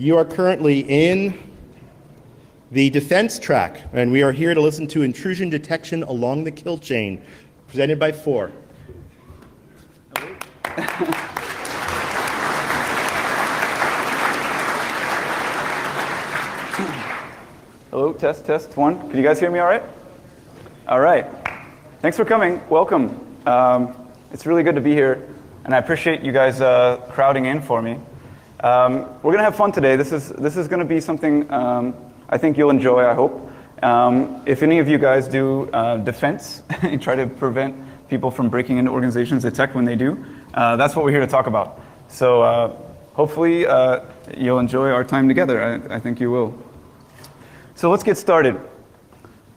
You are currently in the defense track, and we are here to listen to Intrusion Detection Along the Kill Chain, presented by 4. Hello, test, 1. Can you guys hear me all right? All right. Thanks for coming. Welcome. It's really good to be here, and I appreciate you guys crowding in for me. We're going to have fun today. This is going to be something I think you'll enjoy, I hope. If any of you guys do defense, and try to prevent people from breaking into organizations that detect when they do, that's what we're here to talk about. So hopefully you'll enjoy our time together. I think you will. So let's get started.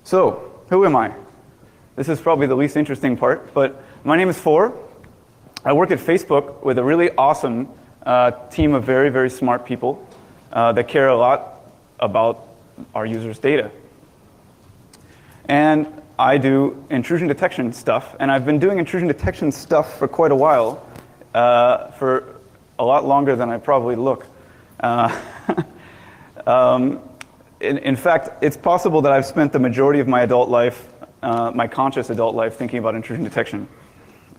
So, who am I? This is probably the least interesting part, but my name is 4. I work at Facebook with a really awesome team of very, very smart people that care a lot about our users' data. And I do intrusion detection stuff, and I've been doing intrusion detection stuff for quite a while, for a lot longer than I probably look. In fact, it's possible that I've spent the majority of my adult life, my conscious adult life, thinking about intrusion detection.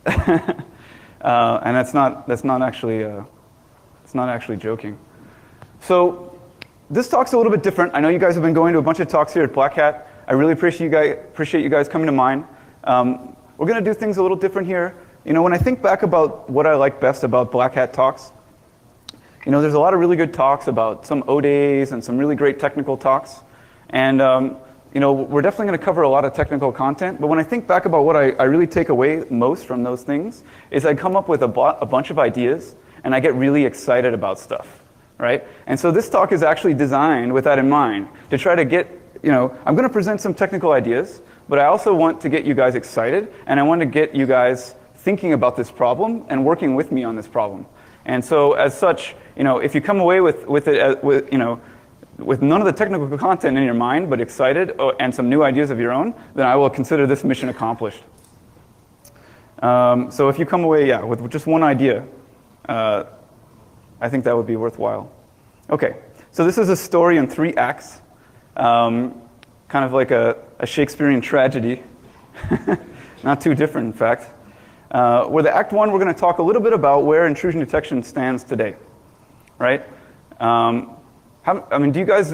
And that's not actually joking. So this talk's a little bit different. I know you guys have been going to a bunch of talks here at Black Hat. I really appreciate you guys coming to mine. We're going to do things a little different here. You know, when I think back about what I like best about Black Hat talks, you know, there's a lot of really good talks about some O-Days and some really great technical talks. And, you know, we're definitely going to cover a lot of technical content. But when I think back about what I really take away most from those things is I come up with a bunch of ideas, and I get really excited about stuff, right? And so this talk is actually designed with that in mind, to try to get, you know, I'm going to present some technical ideas, but I also want to get you guys excited, and I want to get you guys thinking about this problem and working with me on this problem. And so, as such, you know, if you come away with none of the technical content in your mind, but excited and some new ideas of your own, then I will consider this mission accomplished. So if you come away, with just one idea, I think that would be worthwhile. Okay, so this is a story in 3 acts, kind of like a Shakespearean tragedy, not too different, in fact. Where the Act 1, we're going to talk a little bit about where intrusion detection stands today, right? How many of you guys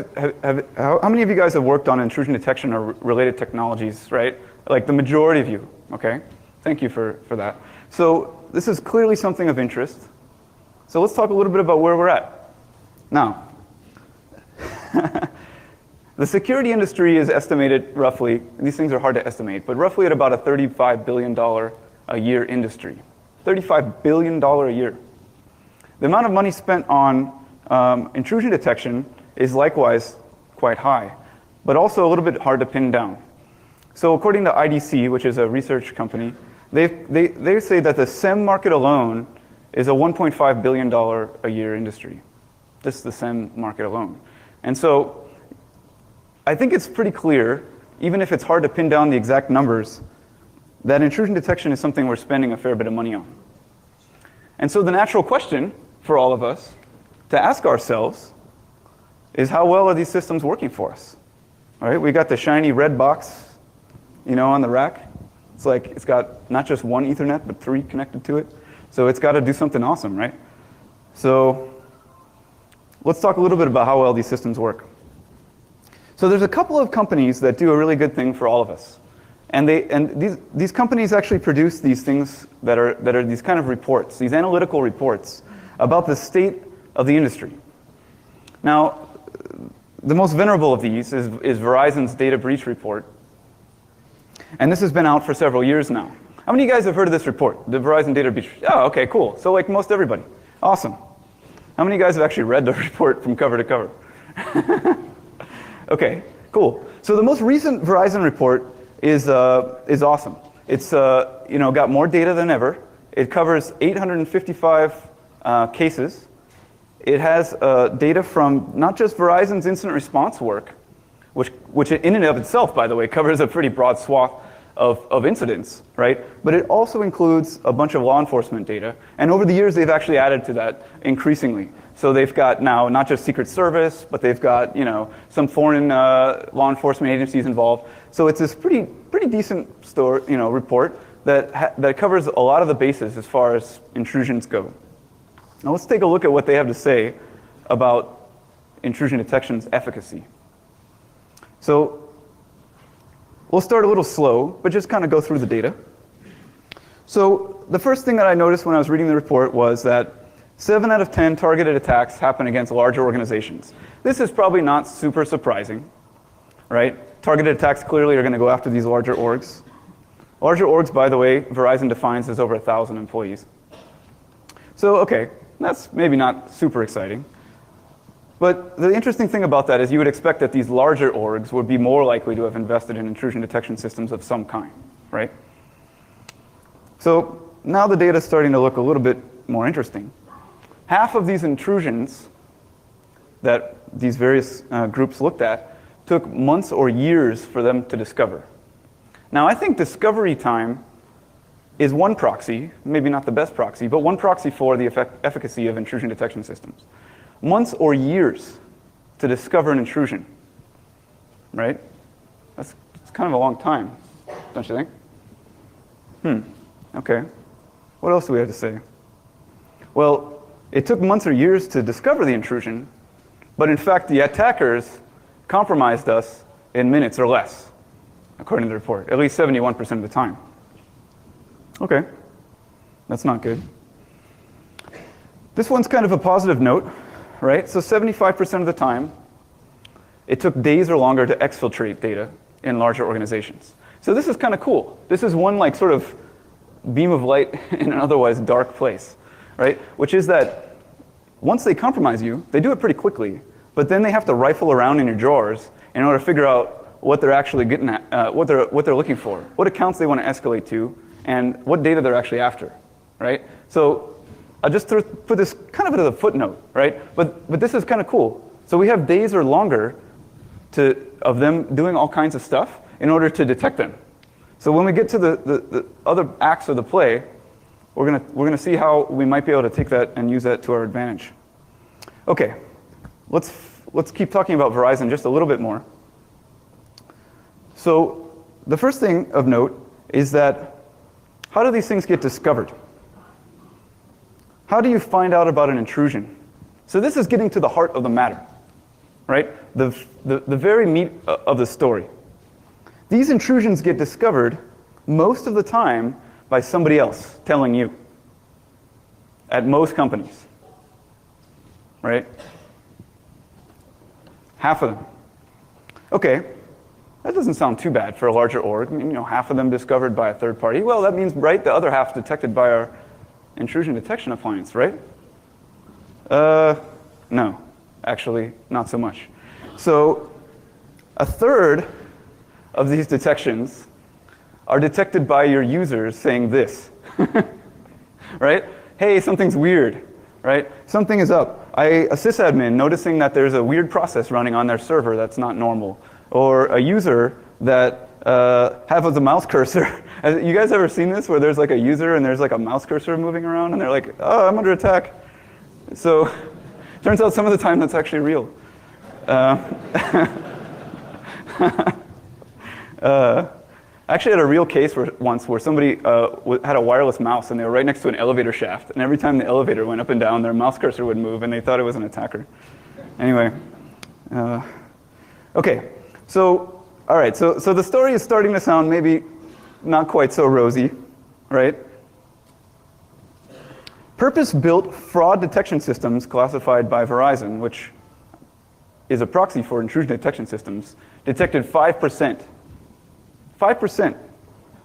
have worked on intrusion detection or related technologies, right? Like the majority of you, okay? Thank you for that. So this is clearly something of interest. So let's talk a little bit about where we're at. Now, the security industry is estimated roughly, and these things are hard to estimate, but roughly at about a $35 billion a year industry. $35 billion a year. The amount of money spent on intrusion detection is likewise quite high, but also a little bit hard to pin down. So according to IDC, which is a research company, they say that the SIEM market alone is a $1.5 billion a year industry. This is the SIEM market alone. And so I think it's pretty clear, even if it's hard to pin down the exact numbers, that intrusion detection is something we're spending a fair bit of money on. And so the natural question for all of us to ask ourselves is, how well are these systems working for us? All right, we got the shiny red box, you know, on the rack. It's like it's got not just one Ethernet, but 3 connected to it. So it's got to do something awesome, right? So let's talk a little bit about how well these systems work. So there's a couple of companies that do a really good thing for all of us. And these companies actually produce these things that are these kind of reports, these analytical reports about the state of the industry. Now, the most venerable of these is Verizon's data breach report. And this has been out for several years now. How many of you guys have heard of this report, the Verizon data breach? Oh, okay, cool. So like most everybody. Awesome. How many of you guys have actually read the report from cover to cover? Okay, cool. So the most recent Verizon report is awesome. It's got more data than ever. It covers 855 cases. It has data from not just Verizon's incident response work, which in and of itself, by the way, covers a pretty broad swath of incidents, right? But it also includes a bunch of law enforcement data. And over the years, they've actually added to that increasingly. So they've got now not just Secret Service, but they've got some foreign law enforcement agencies involved. So it's this pretty decent report that covers a lot of the bases as far as intrusions go. Now let's take a look at what they have to say about intrusion detection's efficacy. So we'll start a little slow, but just kind of go through the data. So the first thing that I noticed when I was reading the report was that 7 out of 10 targeted attacks happen against larger organizations. This is probably not super surprising, right? Targeted attacks clearly are going to go after these larger orgs. Larger orgs, by the way, Verizon defines as over 1,000 employees. So, okay, that's maybe not super exciting. But the interesting thing about that is you would expect that these larger orgs would be more likely to have invested in intrusion detection systems of some kind, right? So now the data is starting to look a little bit more interesting. Half of these intrusions that these various groups looked at took months or years for them to discover. Now, I think discovery time is one proxy, maybe not the best proxy, but one proxy for the efficacy of intrusion detection systems. Months or years to discover an intrusion, right? That's kind of a long time, don't you think? Okay. What else do we have to say? Well, it took months or years to discover the intrusion, but in fact, the attackers compromised us in minutes or less, according to the report, at least 71% of the time. Okay, that's not good. This one's kind of a positive note, right? So 75% of the time, it took days or longer to exfiltrate data in larger organizations. So this is kind of cool. This is one like sort of beam of light in an otherwise dark place, right? Which is that once they compromise you, they do it pretty quickly, but then they have to rifle around in your drawers in order to figure out what they're actually getting at, what they're looking for, what accounts they want to escalate to, and what data they're actually after, right? So I'll just put this kind of as a footnote, right? But this is kind of cool. So we have days or longer of them doing all kinds of stuff in order to detect them. So when we get to the other acts of the play, we're gonna see how we might be able to take that and use that to our advantage. Okay, let's keep talking about Verizon just a little bit more. So the first thing of note is that how do these things get discovered? How do you find out about an intrusion? So this is getting to the heart of the matter, right? The very meat of the story. These intrusions get discovered most of the time by somebody else telling you at most companies, right? Half of them. Okay, that doesn't sound too bad for a larger org. I mean, half of them discovered by a third party. Well, that means, right, the other half detected by our intrusion detection appliance, right? No, actually, not so much. So a third of these detections are detected by your users saying this, right? Hey, something's weird, right? Something is up. A sysadmin noticing that there's a weird process running on their server that's not normal. Or a user that has a mouse cursor. You guys ever seen this where there's like a user and there's like a mouse cursor moving around and they're like, oh, I'm under attack. So turns out some of the time that's actually real. Actually had a real case once where somebody had a wireless mouse and they were right next to an elevator shaft, and every time the elevator went up and down, their mouse cursor would move and they thought it was an attacker. Anyway, okay, so all right, so the story is starting to sound maybe not quite so rosy, right? Purpose-built fraud detection systems classified by Verizon, which is a proxy for intrusion detection systems, detected 5%. 5%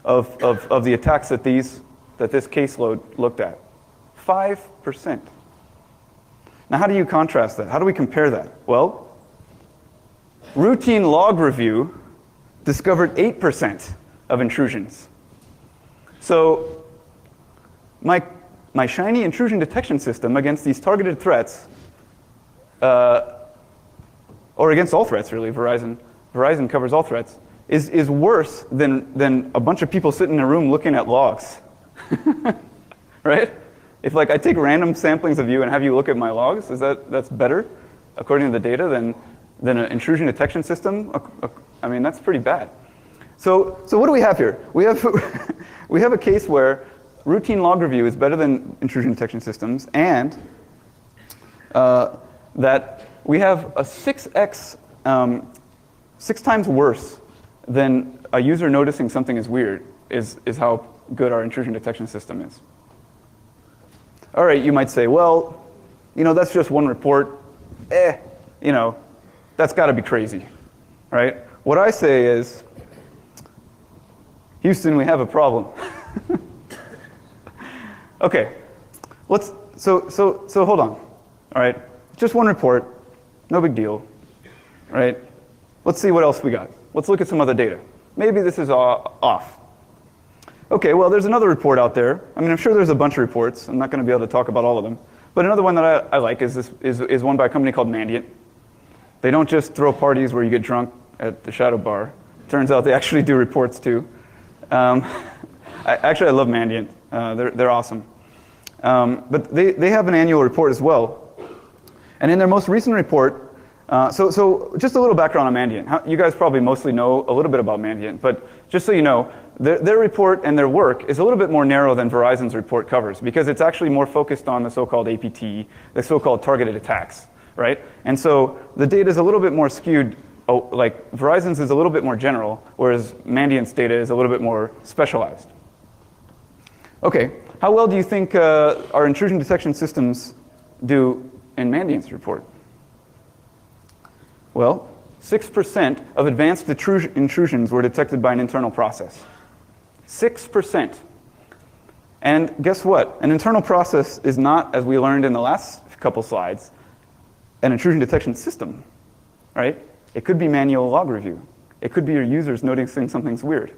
of the attacks that this caseload looked at. 5%. Now, how do you contrast that? How do we compare that? Well, routine log review discovered 8% of intrusions. So my shiny intrusion detection system against these targeted threats, or against all threats really, Verizon covers all threats, is worse than a bunch of people sitting in a room looking at logs, right? If like I take random samplings of you and have you look at my logs, that's better, according to the data, than an intrusion detection system? I mean, that's pretty bad. So what do we have here? We have we have a case where routine log review is better than intrusion detection systems, and that we have a 6x, 6 times worse than a user noticing something is weird is how good our intrusion detection system is. All right, you might say, well, that's just one report. That's got to be crazy, right? What I say is, Houston, we have a problem. Okay, so hold on. All right, just one report, no big deal, right? Let's see what else we got. Let's look at some other data. Maybe this is off. Okay, well, there's another report out there. I mean, I'm sure there's a bunch of reports. I'm not going to be able to talk about all of them. But another one that I like is one by a company called Mandiant. They don't just throw parties where you get drunk at the Shadow Bar. Turns out they actually do reports too. I love Mandiant. They're awesome. But they have an annual report as well. And in their most recent report, so just a little background on Mandiant. You guys probably mostly know a little bit about Mandiant, but just so you know, their report and their work is a little bit more narrow than Verizon's report covers, because it's actually more focused on the so-called APT, the so-called targeted attacks, right? And so the data is a little bit more skewed. Like Verizon's is a little bit more general, whereas Mandiant's data is a little bit more specialized. Okay, how well do you think our intrusion detection systems do in Mandiant's report? Well, 6% of advanced intrusions were detected by an internal process. 6%. And guess what? An internal process is not, as we learned in the last couple slides, an intrusion detection system, right? It could be manual log review. It could be your users noticing something's weird,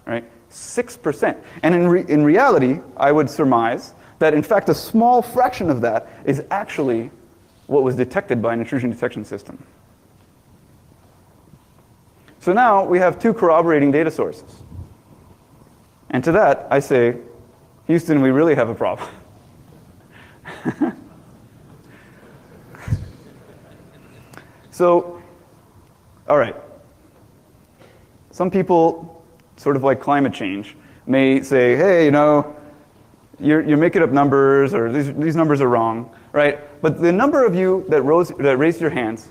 right? 6%. And in reality, I would surmise that, in fact, a small fraction of that is actually what was detected by an intrusion detection system. So now we have 2 corroborating data sources. And to that, I say, Houston, we really have a problem. So, all right. Some people, sort of like climate change, may say, hey, you're making up numbers, or these numbers are wrong, right? But the number of you that raised your hands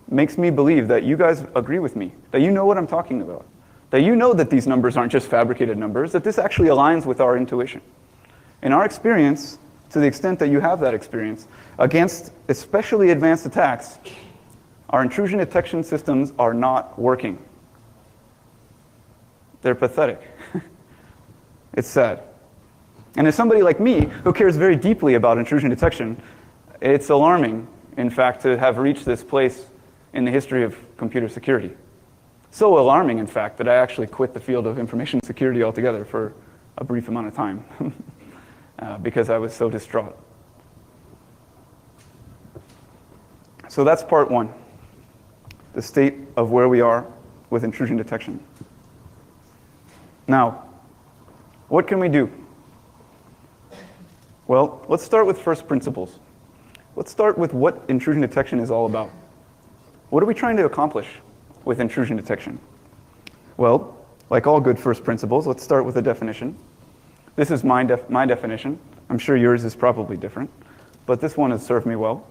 makes me believe that you guys agree with me, that you know what I'm talking about, that you know that these numbers aren't just fabricated numbers, that this actually aligns with our intuition. In our experience, to the extent that you have that experience, against especially advanced attacks, our intrusion detection systems are not working. They're pathetic. It's sad. And as somebody like me, who cares very deeply about intrusion detection, it's alarming, in fact, to have reached this place in the history of computer security. So alarming, in fact, that I actually quit the field of information security altogether for a brief amount of time because I was so distraught. So that's part 1, the state of where we are with intrusion detection. Now, what can we do? Well, let's start with first principles. Let's start with what intrusion detection is all about. What are we trying to accomplish with intrusion detection? Well, like all good first principles, let's start with a definition. This is my definition. I'm sure yours is probably different, but this one has served me well.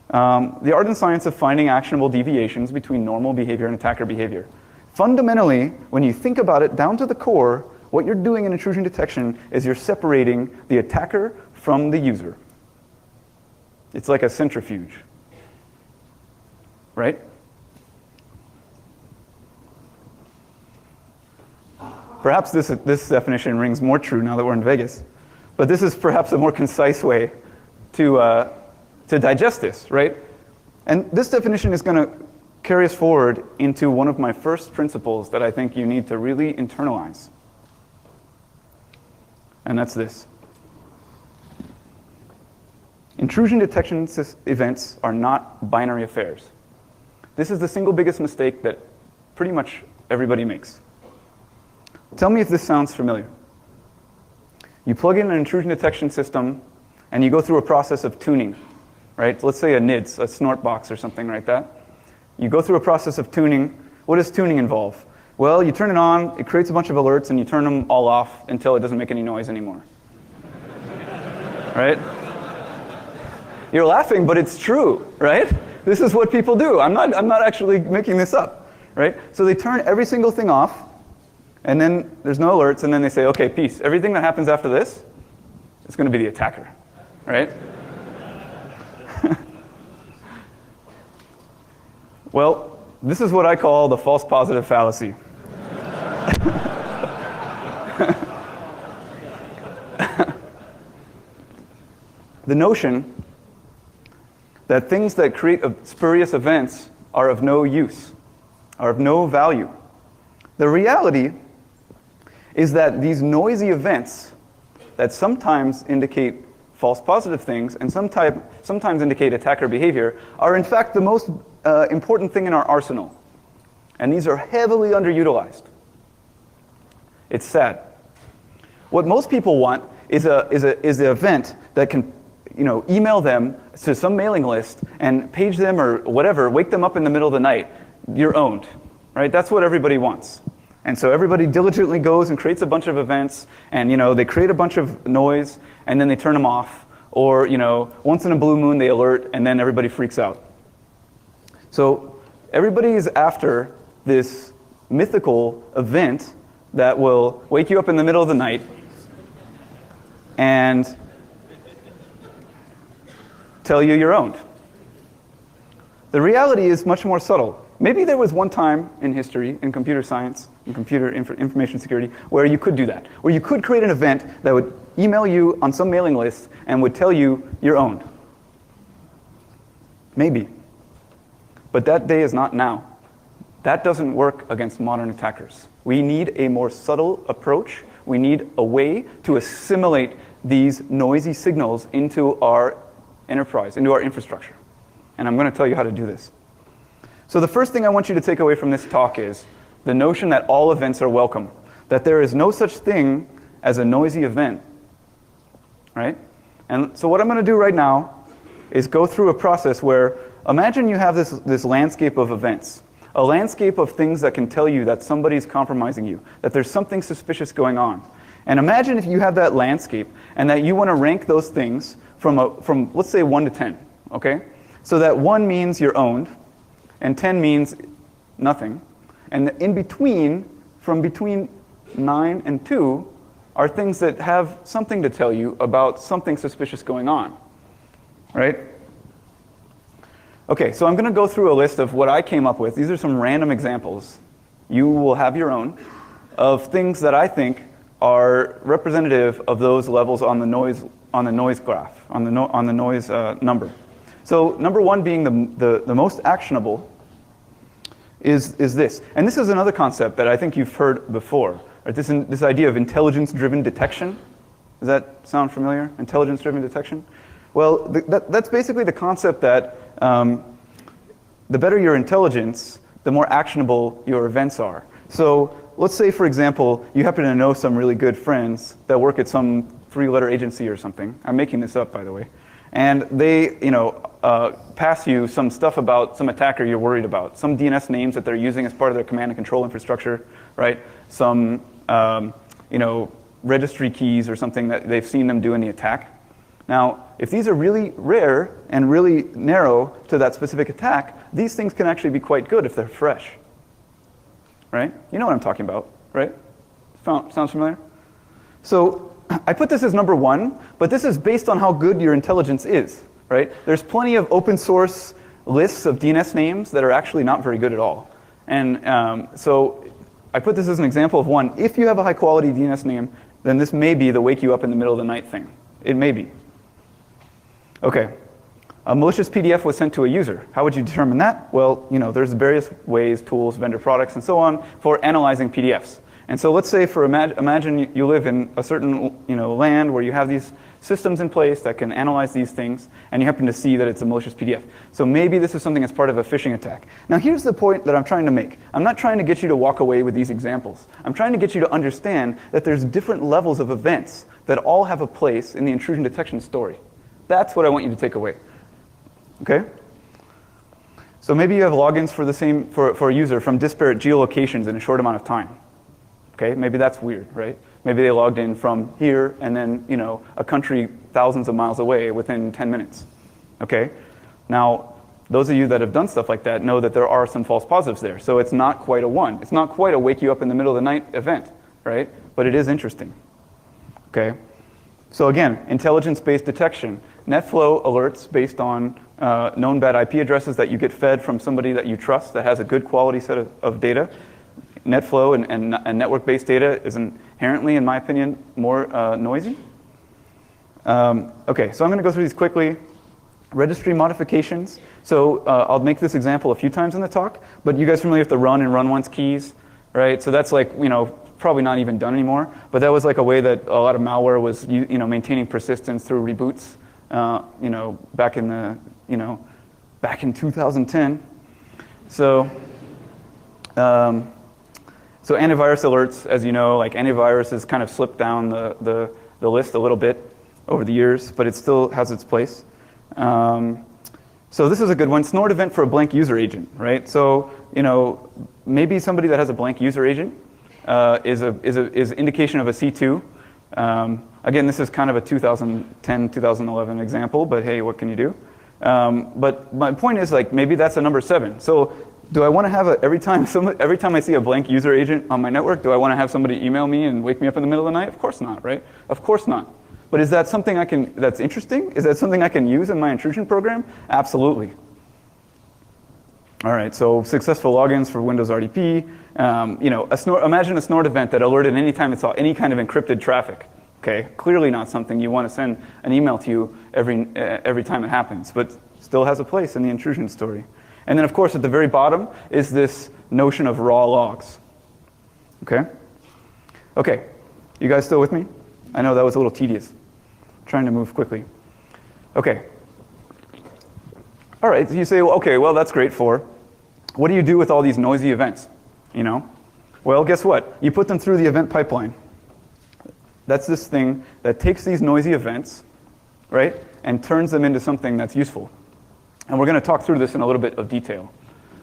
The art and science of finding actionable deviations between normal behavior and attacker behavior. Fundamentally, when you think about it down to the core, what you're doing in intrusion detection is you're separating the attacker from the user. It's like a centrifuge, right? Perhaps this definition rings more true now that we're in Vegas, but this is perhaps a more concise way to digest this, right? And this definition is going to carry us forward into one of my first principles that I think you need to really internalize. And that's this. Intrusion detection events are not binary affairs. This is the single biggest mistake that pretty much everybody makes. Tell me if this sounds familiar. You plug in an intrusion detection system, and you go through a process of tuning, right? Let's say a NIDS, a snort box or something like that. You go through a process of tuning. What does tuning involve? Well, you turn it on, it creates a bunch of alerts, and you turn them all off until it doesn't make any noise anymore. Right? You're laughing, but it's true, right? This is what people do. I'm not actually making this up, right? So they turn every single thing off, and then there's no alerts, and then they say, okay, peace. Everything that happens after this is going to be the attacker, right? Well, this is what I call the false positive fallacy. The notion that things that create spurious events are of no use, are of no value. The reality is that these noisy events that sometimes indicate false positive things and sometimes indicate attacker behavior are in fact the most important thing in our arsenal. And these are heavily underutilized. It's sad. What most people want is an event that can email them to some mailing list and page them or whatever, wake them up in the middle of the night. You're owned, right? That's what everybody wants. And so everybody diligently goes and creates a bunch of events, and they create a bunch of noise, and then they turn them off. Or once in a blue moon they alert, and then everybody freaks out. So everybody is after this mythical event that will wake you up in the middle of the night and tell you you're owned. The reality is much more subtle. Maybe there was one time in history, in computer science, in computer information security, where you could do that, where you could create an event that would email you on some mailing list and would tell you you're owned. Maybe. But that day is not now. That doesn't work against modern attackers. We need a more subtle approach. We need a way to assimilate these noisy signals into our enterprise, into our infrastructure. And I'm going to tell you how to do this. So the first thing I want you to take away from this talk is the notion that all events are welcome, that there is no such thing as a noisy event, right? And so what I'm going to do right now is go through a process where, imagine you have this landscape of events, a landscape of things that can tell you that somebody's compromising you, that there's something suspicious going on. And imagine if you have that landscape and that you want to rank those things from let's say 1 to 10, okay? So that 1 means you're owned, and 10 means nothing. And in between, from between 9 and 2, are things that have something to tell you about something suspicious going on, right? Okay, so I'm going to go through a list of what I came up with. These are some random examples. You will have your own of things that I think are representative of those levels on the noise graph, on the noise number. So number 1 being the most actionable is this. And this is another concept that I think you've heard before. Right? This idea of intelligence-driven detection. Does that sound familiar? Intelligence-driven detection? Well, that's basically the concept that the better your intelligence, the more actionable your events are. So let's say, for example, you happen to know some really good friends that work at some 3-letter agency or something. I'm making this up, by the way. And they, pass you some stuff about some attacker you're worried about, some DNS names that they're using as part of their command and control infrastructure, right? Some, registry keys or something that they've seen them do in the attack. Now, if these are really rare and really narrow to that specific attack, these things can actually be quite good if they're fresh, right? You know what I'm talking about, right? Sounds familiar? So I put this as number 1, but this is based on how good your intelligence is, right? There's plenty of open source lists of DNS names that are actually not very good at all. And so I put this as an example of one. If you have a high quality DNS name, then this may be the wake you up in the middle of the night thing. It may be. Okay. A malicious PDF was sent to a user. How would you determine that? Well, there's various ways, tools, vendor products, and so on for analyzing PDFs. And so let's say imagine you live in a certain land where you have these systems in place that can analyze these things, and you happen to see that it's a malicious PDF. So maybe this is something that's part of a phishing attack. Now here's the point that I'm trying to make. I'm not trying to get you to walk away with these examples. I'm trying to get you to understand that there's different levels of events that all have a place in the intrusion detection story. That's what I want you to take away. Okay? So maybe you have logins for the same for a user from disparate geolocations in a short amount of time. Okay, maybe that's weird, right? Maybe they logged in from here and then, you know, a country thousands of miles away within 10 minutes. Okay? Now, those of you that have done stuff like that know that there are some false positives there. So it's not quite a 1. It's not quite a wake you up in the middle of the night event, right? But it is interesting. Okay? So again, intelligence-based detection. NetFlow alerts based on known bad IP addresses that you get fed from somebody that you trust that has a good quality set of data. NetFlow and network-based data is inherently, in my opinion, more noisy. Okay, so I'm going to go through these quickly. Registry modifications. So I'll make this example a few times in the talk, but you guys familiar with the run and run once keys, right? So that's like, you know, probably not even done anymore, but that was like a way that a lot of malware was, you know, maintaining persistence through reboots, you know, back in the, you know, back in 2010. So, so antivirus alerts, as you know, like antivirus has kind of slipped down the list a little bit over the years, but it still has its place. So this is a good one. Snort event for a blank user agent, right? So, you know, maybe somebody that has a blank user agent is indication of a C2. Again, this is kind of a 2010, 2011 example, but hey, what can you do? But my point is, like, maybe that's a number 7. So do I want to have every time I see a blank user agent on my network, do I want to have somebody email me and wake me up in the middle of the night? Of course not, right? Of course not. But is that something that's interesting? Is that something I can use in my intrusion program? Absolutely. All right, so successful logins for Windows RDP. You know, imagine a snort event that alerted any time it saw any kind of encrypted traffic. Okay, clearly not something you want to send an email to you every time it happens, but still has a place in the intrusion story. And then, of course, at the very bottom is this notion of raw logs. Okay? Okay, you guys still with me? I know that was a little tedious. Trying to move quickly. Okay. All right, so you say, well, okay, well, that's great for. What do you do with all these noisy events? You know? Well, guess what? You put them through the event pipeline. That's this thing that takes these noisy events, right, and turns them into something that's useful. And we're going to talk through this in a little bit of detail.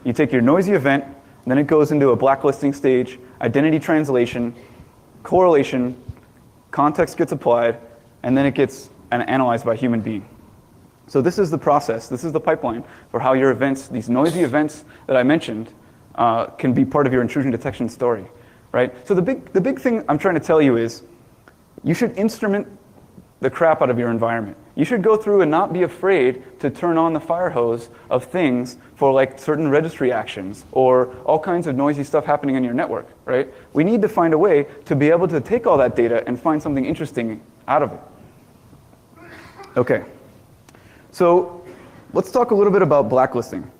You take your noisy event, then it goes into a blacklisting stage, identity translation, correlation, context gets applied, and then it gets analyzed by a human being. So this is the process, this is the pipeline for how your events, these noisy events that I mentioned, can be part of your intrusion detection story, right? So the big thing I'm trying to tell you is, you should instrument the crap out of your environment. You should go through and not be afraid to turn on the fire hose of things for like certain registry actions or all kinds of noisy stuff happening in your network, right? We need to find a way to be able to take all that data and find something interesting out of it. Okay, so let's talk a little bit about blacklisting.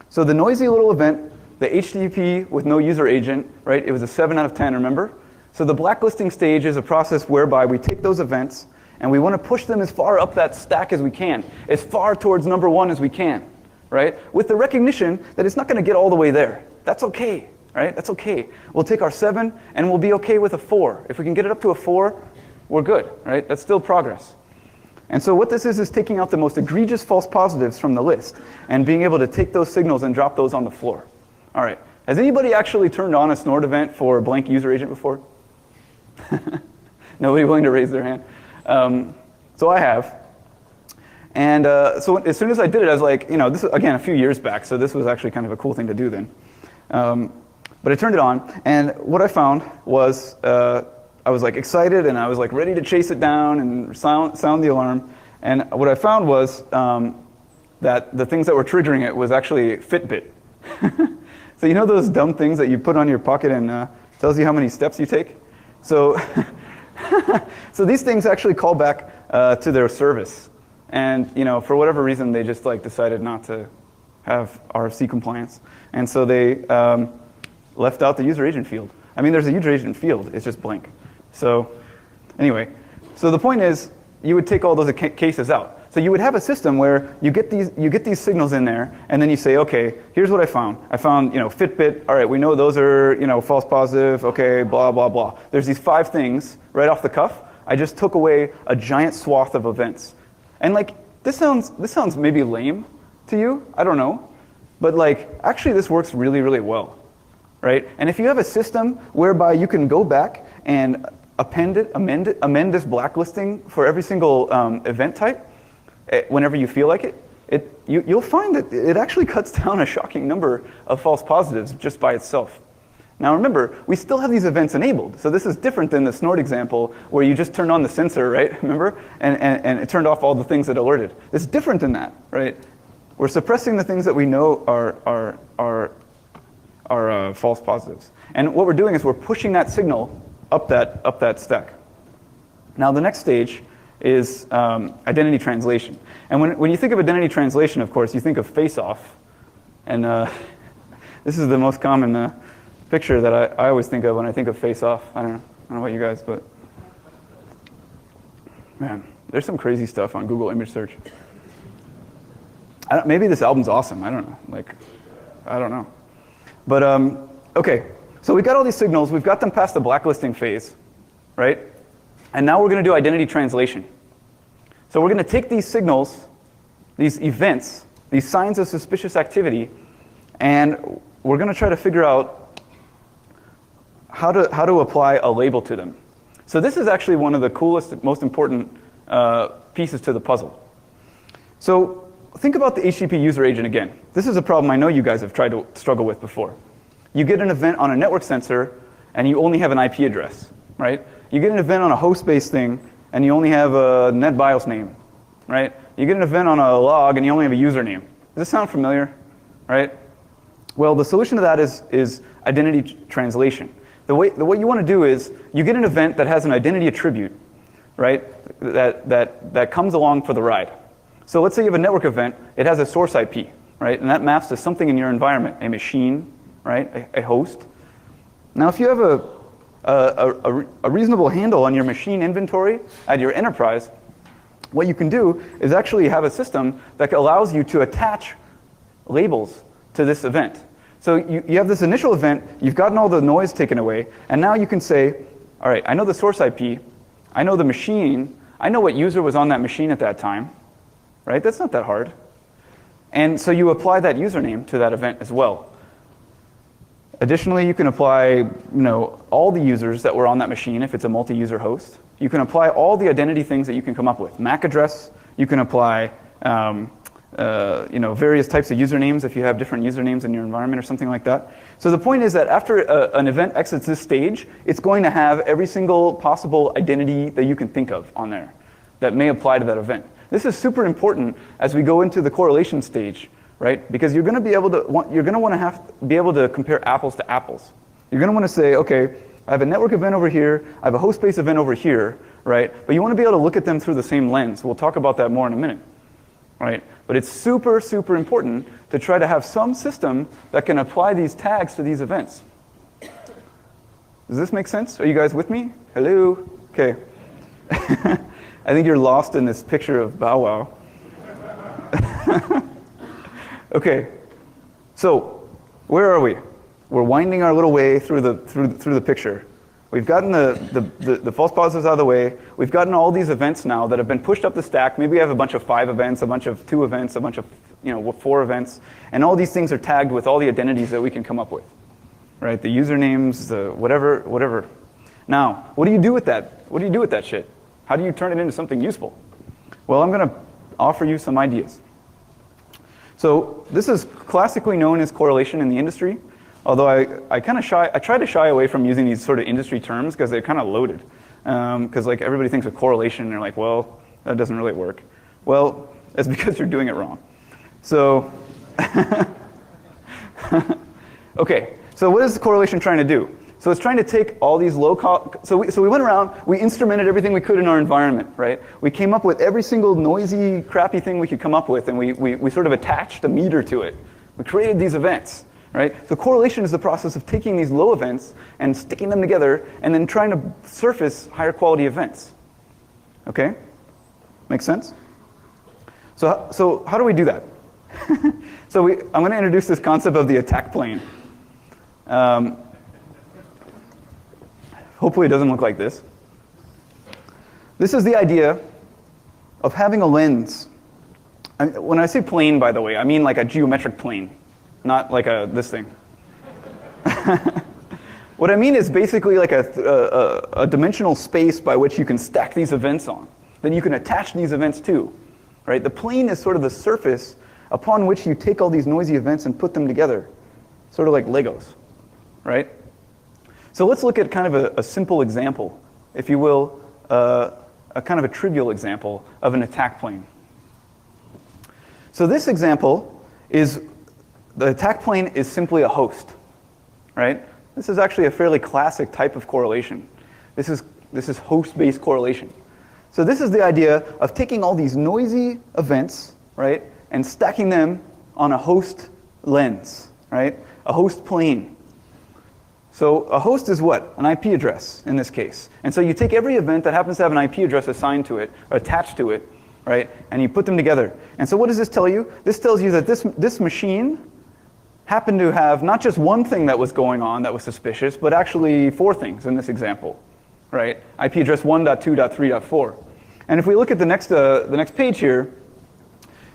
So the noisy little event, the HTTP with no user agent, right? It was a 7 out of 10, remember? So the blacklisting stage is a process whereby we take those events and we want to push them as far up that stack as we can, as far towards number 1 as we can, right? With the recognition that it's not going to get all the way there. That's okay, right? That's okay. We'll take our 7 and we'll be okay with a 4. If we can get it up to a 4, we're good, right? That's still progress. And so what this is taking out the most egregious false positives from the list and being able to take those signals and drop those on the floor. All right. Has anybody actually turned on a snort event for a blank user agent before? Nobody willing to raise their hand? So I have. And so as soon as I did it, I was like, you know, this is, again, a few years back, so this was actually kind of a cool thing to do then. But I turned it on, and what I found was I was like excited, and I was like ready to chase it down and sound the alarm. And what I found was that the things that were triggering it was actually Fitbit. So you know those dumb things that you put on your pocket and tells you how many steps you take? So, so these things actually call back to their service, and you know, for whatever reason, they just like decided not to have RFC compliance, and so they left out the user agent field. I mean, there's a user agent field; it's just blank. So, anyway, so the point is, you would take all those cases out. So you would have a system where you get these signals in there, and then you say, okay, here's what I found. I found, Fitbit. All right, we know those are, false positive. Okay, blah blah blah. There's these 5 things right off the cuff. I just took away a giant swath of events, and this sounds maybe lame to you. I don't know, but actually this works really really well, right? And if you have a system whereby you can go back and amend this blacklisting for every single event type, whenever you feel like it, you'll find that it actually cuts down a shocking number of false positives just by itself. Now remember, we still have these events enabled, so this is different than the snort example where you just turned on the sensor, right? Remember, and it turned off all the things that alerted. It's different than that, right? We're suppressing the things that we know are false positives, and what we're doing is we're pushing that signal up that stack. Now the next stage is identity translation. And when you think of identity translation, of course, you think of face-off. And this is the most common picture that I always think of when I think of face-off. I don't know about you guys, but man, there's some crazy stuff on Google image search. Maybe this album's awesome. I don't know. I don't know. But okay, so we've got all these signals. We've got them past the blacklisting phase, right? And now we're going to do identity translation. So we're going to take these signals, these events, these signs of suspicious activity, and we're going to try to figure out how to apply a label to them. So this is actually one of the coolest, most important pieces to the puzzle. So think about the HTTP user agent again. This is a problem I know you guys have tried to struggle with before. You get an event on a network sensor, and you only have an IP address, right? You get an event on a host-based thing, and you only have a NetBIOS name, right? You get an event on a log, and you only have a username. Does this sound familiar, right? Well, the solution to that is identity translation. What you want to do is you get an event that has an identity attribute, right? That comes along for the ride. So let's say you have a network event. It has a source IP, right? And that maps to something in your environment, a machine, right? A host. Now, if you have a reasonable handle on your machine inventory at your enterprise, what you can do is actually have a system that allows you to attach labels to this event. So you have this initial event, you've gotten all the noise taken away, and now you can say, all right, I know the source IP, I know the machine, I know what user was on that machine at that time, right? That's not that hard. And so you apply that username to that event as well. Additionally, you can apply all the users that were on that machine if it's a multi-user host. You can apply all the identity things that you can come up with. MAC address, you can apply various types of usernames if you have different usernames in your environment or something like that. So the point is that after an event exits this stage, it's going to have every single possible identity that you can think of on there that may apply to that event. This is super important as we go into the correlation stage, right? Because you're going to be able to be able to compare apples to apples. You're going to want to say, okay, I have a network event over here, I have a host-based event over here, right? But you want to be able to look at them through the same lens. We'll talk about that more in a minute, right? But it's super, super important to try to have some system that can apply these tags to these events. Does this make sense? Are you guys with me? Hello? Okay. I think you're lost in this picture of Bow Wow. Okay, so where are we? We're winding our little way through the picture. We've gotten the false positives out of the way. We've gotten all these events now that have been pushed up the stack. Maybe we have a bunch of 5 events, a bunch of 2 events, a bunch of 4 events, and all these things are tagged with all the identities that we can come up with, right? The usernames, the whatever. Now, what do you do with that? What do you do with that shit? How do you turn it into something useful? Well, I'm going to offer you some ideas. So this is classically known as correlation in the industry, although I try to shy away from using these sort of industry terms because they're kind of loaded. Because everybody thinks of correlation and they're like, well, that doesn't really work. Well, it's because you're doing it wrong. So, okay, so what is correlation trying to do? So it's trying to take all these low-cost, so we went around, we instrumented everything we could in our environment, right? We came up with every single noisy, crappy thing we could come up with, and we sort of attached a meter to it. We created these events, right? So correlation is the process of taking these low events and sticking them together, and then trying to surface higher quality events, okay? Make sense? So how do we do that? I'm going to introduce this concept of the attack plane. Hopefully it doesn't look like this. This is the idea of having a lens. When I say plane, by the way, I mean like a geometric plane, not like this thing. What I mean is basically like a dimensional space by which you can stack these events on. Then you can attach these events to. Right? The plane is sort of the surface upon which you take all these noisy events and put them together, sort of like Legos. Right? So let's look at kind of a simple example, if you will, a kind of a trivial example of an attack plane. So this example is, the attack plane is simply a host, right? This is actually a fairly classic type of correlation. This is host-based correlation. So this is the idea of taking all these noisy events, right, and stacking them on a host lens, right? A host plane. So a host is what? An IP address in this case. And so you take every event that happens to have an IP address assigned to it, or attached to it, right? And you put them together. And so what does this tell you? This tells you that this machine happened to have not just one thing that was going on that was suspicious, but actually 4 things in this example, right? IP address 1.2.3.4. And if we look at the next page here,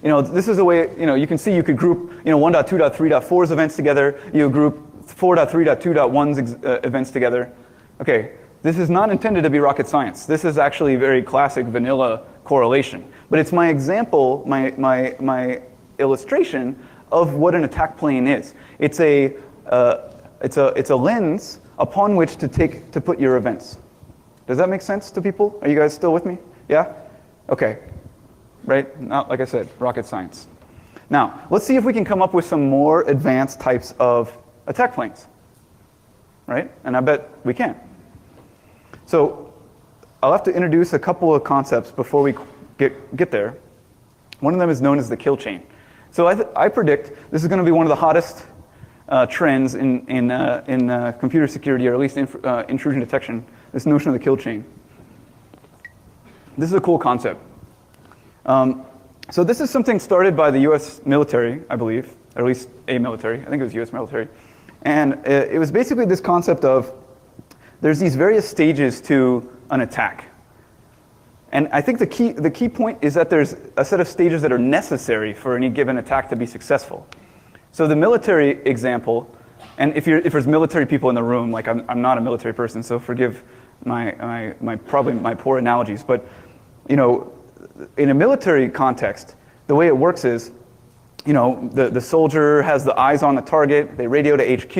this is a way, you can see you could group, 1.2.3.4's events together. You group 4.3.2.1's events together. Okay, this is not intended to be rocket science. This is actually very classic vanilla correlation. But it's my example, my illustration of what an attack plane is. It's a lens upon which to put your events. Does that make sense to people? Are you guys still with me? Yeah? Okay. Right? Not, like I said, rocket science. Now, let's see if we can come up with some more advanced types of attack planes. Right? And I bet we can. So I'll have to introduce a couple of concepts before we get there. One of them is known as the kill chain. So I predict this is going to be one of the hottest trends in computer security, or at least intrusion detection, this notion of the kill chain. This is a cool concept. So this is something started by the US military, I believe, or at least a military. I think it was US military. And it was basically this concept of there's these various stages to an attack. And I think the key point is that there's a set of stages that are necessary for any given attack to be successful. So the military example, and if there's military people in the room, like I'm not a military person, so forgive probably my poor analogies, but in a military context, the way it works is, the soldier has the eyes on the target, they radio to HQ,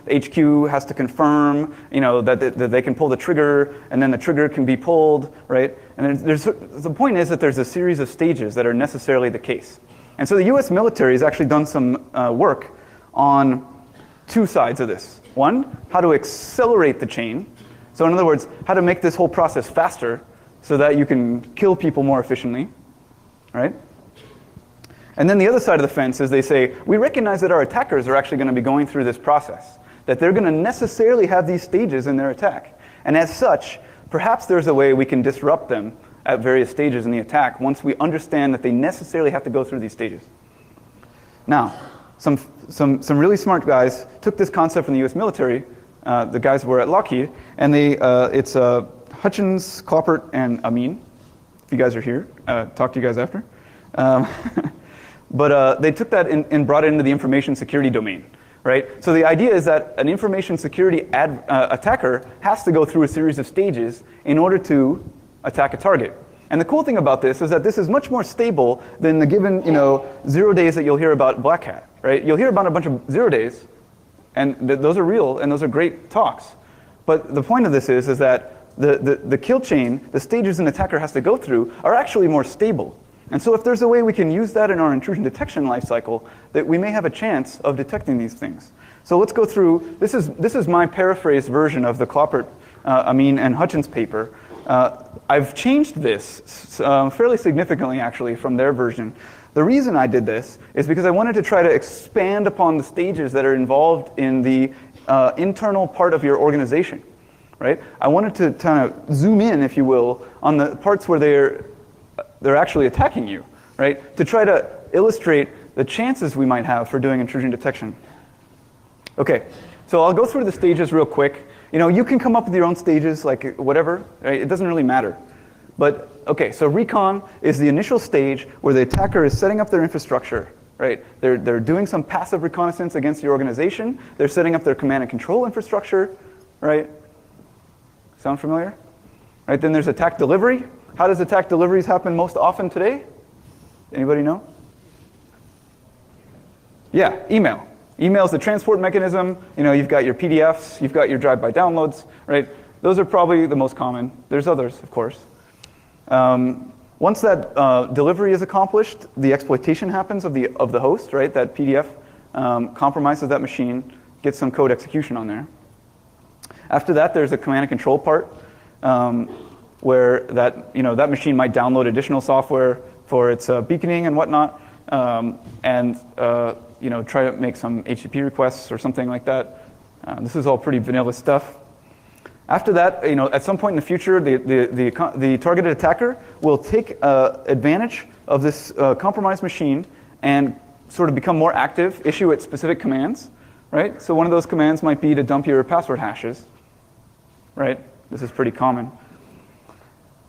the HQ has to confirm, that they can pull the trigger, and then the trigger can be pulled, right? And the point is that there's a series of stages that are necessarily the case. And so the US military has actually done some work on 2 sides of this. One, how to accelerate the chain. So in other words, how to make this whole process faster so that you can kill people more efficiently, right? And then the other side of the fence is they say, we recognize that our attackers are actually going to be going through this process, that they're going to necessarily have these stages in their attack. And as such, perhaps there's a way we can disrupt them at various stages in the attack once we understand that they necessarily have to go through these stages. Now, some really smart guys took this concept from the US military, the guys were at Lockheed, and it's Hutchins, Cloppert, and Amin. If you guys are here, talk to you guys after. But they took that and brought it into the information security domain, right? So the idea is that an information security attacker has to go through a series of stages in order to attack a target. And the cool thing about this is that this is much more stable than the given 0 days that you'll hear about Black Hat, right? You'll hear about a bunch of 0 days, and those are real, and those are great talks. But the point of this is that the kill chain, the stages an attacker has to go through, are actually more stable. And so if there's a way we can use that in our intrusion detection lifecycle, that we may have a chance of detecting these things. So let's go through, this is my paraphrased version of the Cloppert, Amin, and Hutchins paper. I've changed this fairly significantly, actually, from their version. The reason I did this is because I wanted to try to expand upon the stages that are involved in the internal part of your organization, right? I wanted to kind of zoom in, if you will, on the parts where they're they're actually attacking you, right? To try to illustrate the chances we might have for doing intrusion detection. Okay, so I'll go through the stages real quick. You can come up with your own stages, like whatever, right? It doesn't really matter. But okay, so recon is the initial stage where the attacker is setting up their infrastructure, right? They're doing some passive reconnaissance against your organization. They're setting up their command and control infrastructure, right? Sound familiar? Right, then there's attack delivery. How does attack deliveries happen most often today? Anybody know? Yeah, email. Email is the transport mechanism. You've got your PDFs, you've got your drive-by downloads, right? Those are probably the most common. There's others, of course. Once that delivery is accomplished, the exploitation happens of the host, right? That PDF compromises that machine, gets some code execution on there. After that, there's a command and control part where that machine might download additional software for its beaconing and whatnot, and try to make some HTTP requests or something like that. This is all pretty vanilla stuff. After that, at some point in the future, the targeted attacker will take advantage of this compromised machine and sort of become more active, issue it specific commands, right? So one of those commands might be to dump your password hashes, right? This is pretty common.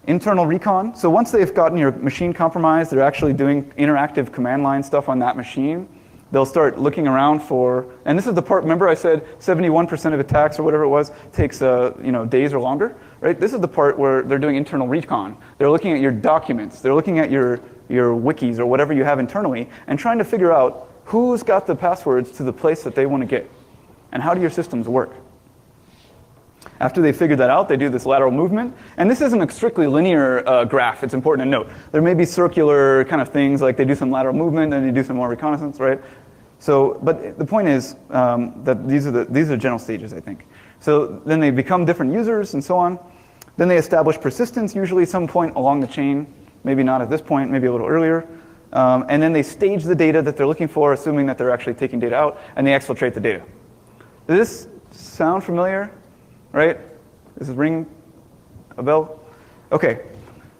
Internal recon. So once they've gotten your machine compromised, they're actually doing interactive command line stuff on that machine. They'll start looking around for, and this is the part, remember I said 71% of attacks or whatever it was takes days or longer, right? This is the part where they're doing internal recon. They're looking at your documents. They're looking at your wikis or whatever you have internally and trying to figure out who's got the passwords to the place that they want to get and how do your systems work. After they figure that out, they do this lateral movement. And this isn't a strictly linear graph, it's important to note. There may be circular kind of things, like they do some lateral movement, and they do some more reconnaissance, right? So, but the point is that these are general stages, I think. So then they become different users and so on. Then they establish persistence, usually at some point along the chain. Maybe not at this point, maybe a little earlier. And then they stage the data that they're looking for, assuming that they're actually taking data out, and they exfiltrate the data. Does this sound familiar? Right? Does this ring a bell? Okay.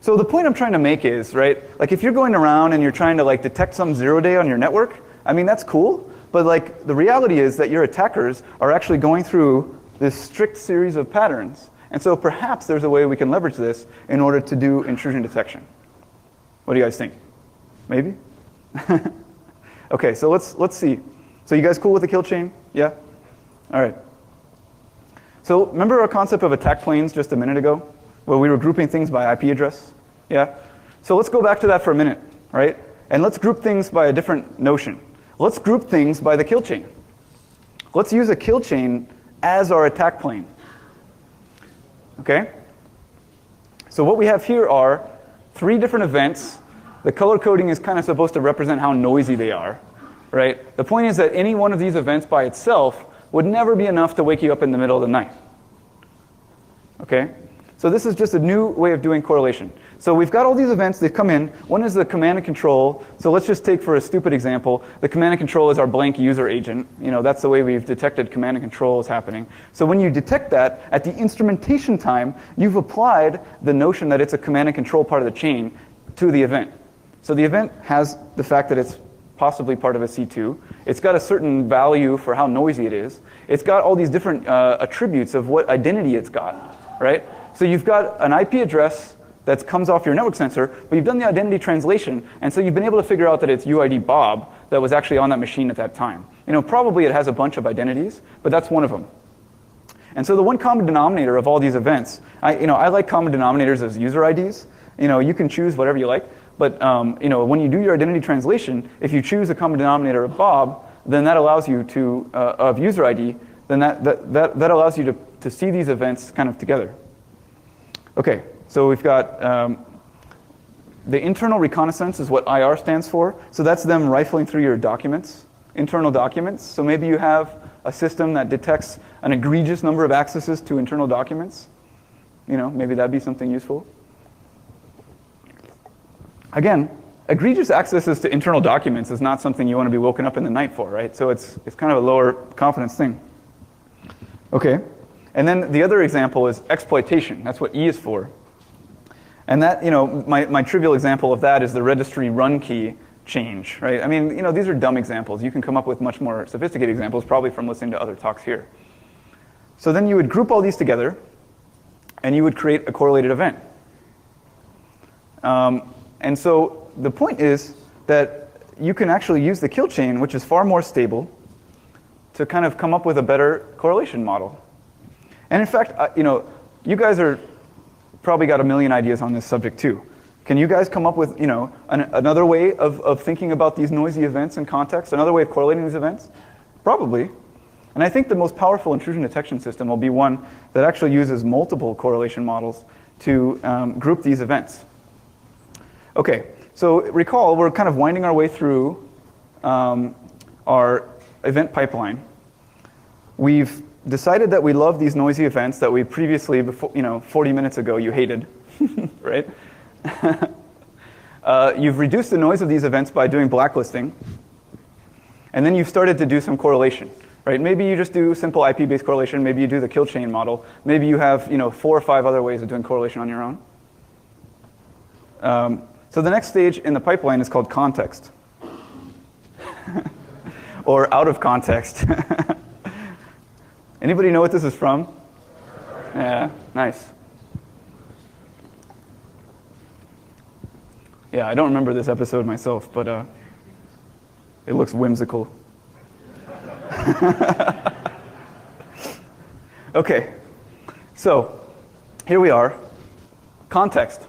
So the point I'm trying to make is, right, like if you're going around and you're trying to like detect some 0-day on your network, I mean, that's cool, but like the reality is that your attackers are actually going through this strict series of patterns. And so perhaps there's a way we can leverage this in order to do intrusion detection. What do you guys think? Maybe? Okay, so let's see. So you guys cool with the kill chain? Yeah? All right. So remember our concept of attack planes just a minute ago, where we were grouping things by IP address? Yeah? So let's go back to that for a minute, right? And let's group things by a different notion. Let's group things by the kill chain. Let's use a kill chain as our attack plane. Okay? So what we have here are 3 different events. The color coding is kind of supposed to represent how noisy they are, right? The point is that any one of these events by itself would never be enough to wake you up in the middle of the night. Okay? So this is just a new way of doing correlation. So we've got all these events, they've come in. One is the command and control. So let's just take for a stupid example, the command and control is our blank user agent. That's the way we've detected command and control is happening. So when you detect that, at the instrumentation time, you've applied the notion that it's a command and control part of the chain to the event. So the event has the fact that it's possibly part of a C2. It's got a certain value for how noisy it is. It's got all these different attributes of what identity it's got, right? So you've got an IP address that comes off your network sensor, but you've done the identity translation, and so you've been able to figure out that it's UID Bob that was actually on that machine at that time. Probably it has a bunch of identities, but that's one of them. And so the one common denominator of all these events, I like common denominators as user IDs. You can choose whatever you like. But when you do your identity translation, if you choose a common denominator of Bob, then that allows you to, of user ID, then that allows you to see these events kind of together. Okay, so we've got the internal reconnaissance is what IR stands for. So that's them rifling through your documents, internal documents. So maybe you have a system that detects an egregious number of accesses to internal documents. Maybe that'd be something useful. Again, egregious accesses to internal documents is not something you want to be woken up in the night for, right? So it's kind of a lower confidence thing. Okay, and then the other example is exploitation. That's what E is for. And that, my trivial example of that is the registry run key change, right? I mean, these are dumb examples. You can come up with much more sophisticated examples, probably from listening to other talks here. So then you would group all these together, and you would create a correlated event. And so the point is that you can actually use the kill chain, which is far more stable, to kind of come up with a better correlation model. And in fact, you guys are probably got a million ideas on this subject too. Can you guys come up with another way of thinking about these noisy events in context, another way of correlating these events? Probably. And I think the most powerful intrusion detection system will be one that actually uses multiple correlation models to group these events. Okay, so recall we're kind of winding our way through our event pipeline. We've decided that we love these noisy events that we previously, 40 minutes ago, you hated, right? You've reduced the noise of these events by doing blacklisting, and then you've started to do some correlation, right? Maybe you just do simple IP-based correlation. Maybe you do the kill chain model. Maybe you have 4 or 5 other ways of doing correlation on your own. So the next stage in the pipeline is called context, or out of context. Anybody know what this is from? Yeah, nice. Yeah, I don't remember this episode myself, but it looks whimsical. Okay, so here we are, context.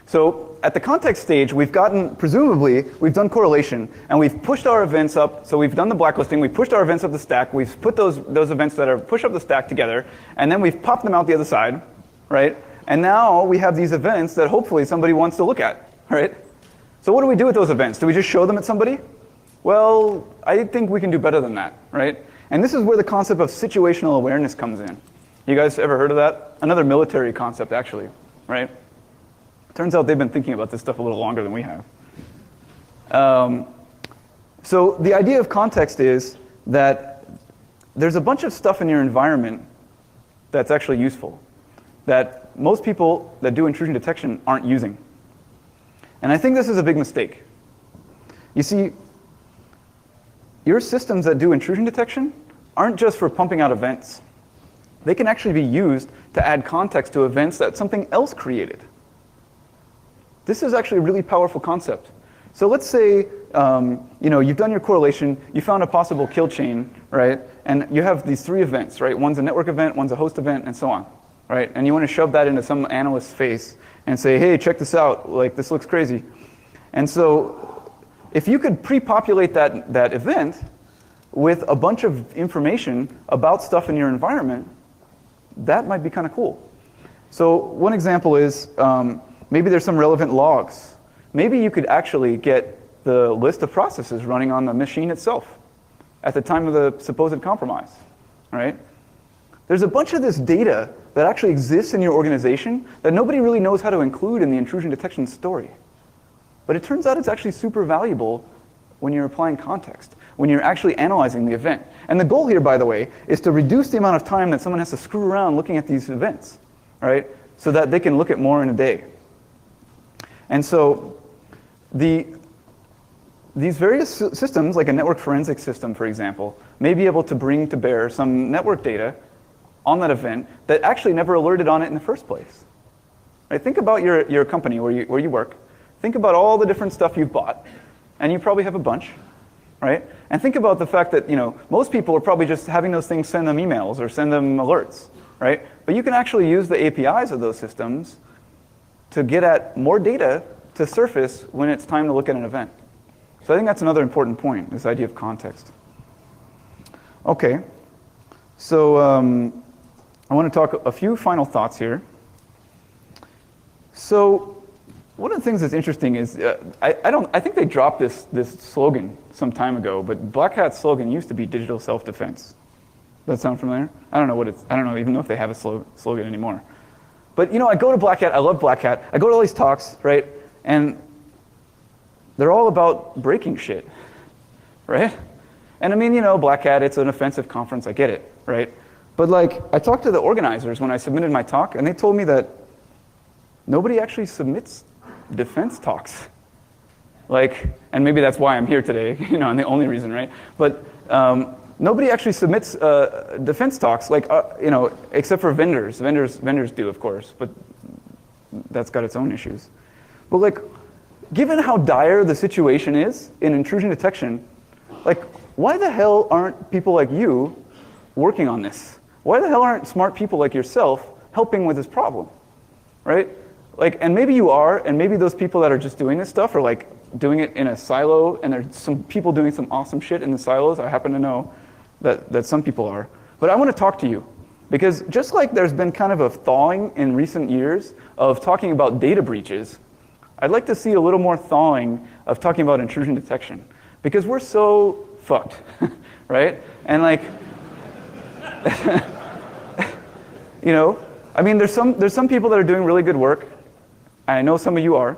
So at the context stage, presumably, we've done correlation, and we've pushed our events up. So we've done the blacklisting, we've pushed our events up the stack, we've put those events that are pushed up the stack together, and then we've popped them out the other side, right? And now we have these events that hopefully somebody wants to look at, right? So what do we do with those events? Do we just show them at somebody? Well, I think we can do better than that, right? And this is where the concept of situational awareness comes in. You guys ever heard of that? Another military concept, actually, right? Turns out they've been thinking about this stuff a little longer than we have. So the idea of context is that there's a bunch of stuff in your environment that's actually useful, that most people that do intrusion detection aren't using. And I think this is a big mistake. You see, your systems that do intrusion detection aren't just for pumping out events. They can actually be used to add context to events that something else created. This is actually a really powerful concept. So let's say you've done your correlation, you found a possible kill chain, right? And you have these 3 events, right? One's a network event, one's a host event, and so on, right? And you want to shove that into some analyst's face and say, hey, check this out, like this looks crazy. And so if you could pre-populate that event with a bunch of information about stuff in your environment, that might be kind of cool. So one example is, maybe there's some relevant logs. Maybe you could actually get the list of processes running on the machine itself at the time of the supposed compromise, right? There's a bunch of this data that actually exists in your organization that nobody really knows how to include in the intrusion detection story. But it turns out it's actually super valuable when you're applying context, when you're actually analyzing the event. And the goal here, by the way, is to reduce the amount of time that someone has to screw around looking at these events, right? So that they can look at more in a day. And so these various systems, like a network forensics system, for example, may be able to bring to bear some network data on that event that actually never alerted on it in the first place. Right? Think about your company where you work. Think about all the different stuff you've bought, and you probably have a bunch, right? And think about the fact that most people are probably just having those things send them emails or send them alerts, right? But you can actually use the APIs of those systems to get at more data to surface when it's time to look at an event. So I think that's another important point, this idea of context. Okay, so I want to talk a few final thoughts here. So one of the things that's interesting is, I think they dropped this slogan some time ago, but Black Hat's slogan used to be digital self-defense. Does that sound familiar? I don't know even know if they have a slogan anymore. But I go to Black Hat, I love Black Hat, I go to all these talks, right? And they're all about breaking shit, right? And I mean, Black Hat, it's an offensive conference, I get it, right? But I talked to the organizers when I submitted my talk, and they told me that nobody actually submits defense talks. Like, and maybe that's why I'm here today, and the only reason, right? But nobody actually submits defense talks, like, except for vendors. Vendors do, of course, but that's got its own issues. But like, given how dire the situation is in intrusion detection, like, why the hell aren't people like you working on this? Why the hell aren't smart people like yourself helping with this problem, right? Like, and maybe you are, and maybe those people that are just doing this stuff are like doing it in a silo, and there's some people doing some awesome shit in the silos. I happen to know that some people are. But I want to talk to you, because just like there's been kind of a thawing in recent years of talking about data breaches, I'd like to see a little more thawing of talking about intrusion detection, because we're so fucked, right? And like, I mean, there's some people that are doing really good work. I know some of you are,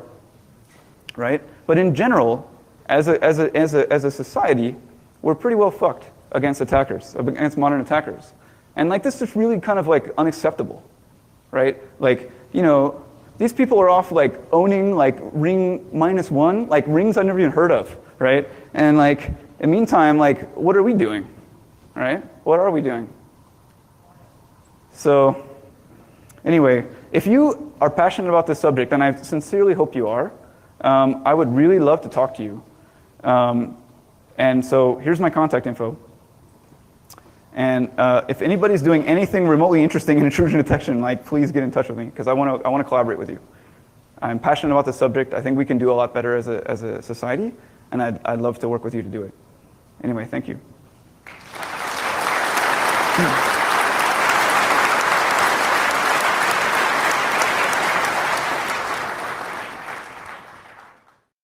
right? But in general, as a society, we're pretty well fucked against attackers, against modern attackers. And like, this is really kind of like unacceptable, right? Like, these people are off like owning like ring -1, like rings I've never even heard of, right? And like, in the meantime, like, what are we doing, right? What are we doing? So, anyway, if you are passionate about this subject, and I sincerely hope you are, I would really love to talk to you. And so here's my contact info. And if anybody's doing anything remotely interesting in intrusion detection, like, please get in touch with me, because I want to collaborate with you. I'm passionate about this subject. I think we can do a lot better as a society, and I'd love to work with you to do it. Anyway, thank you.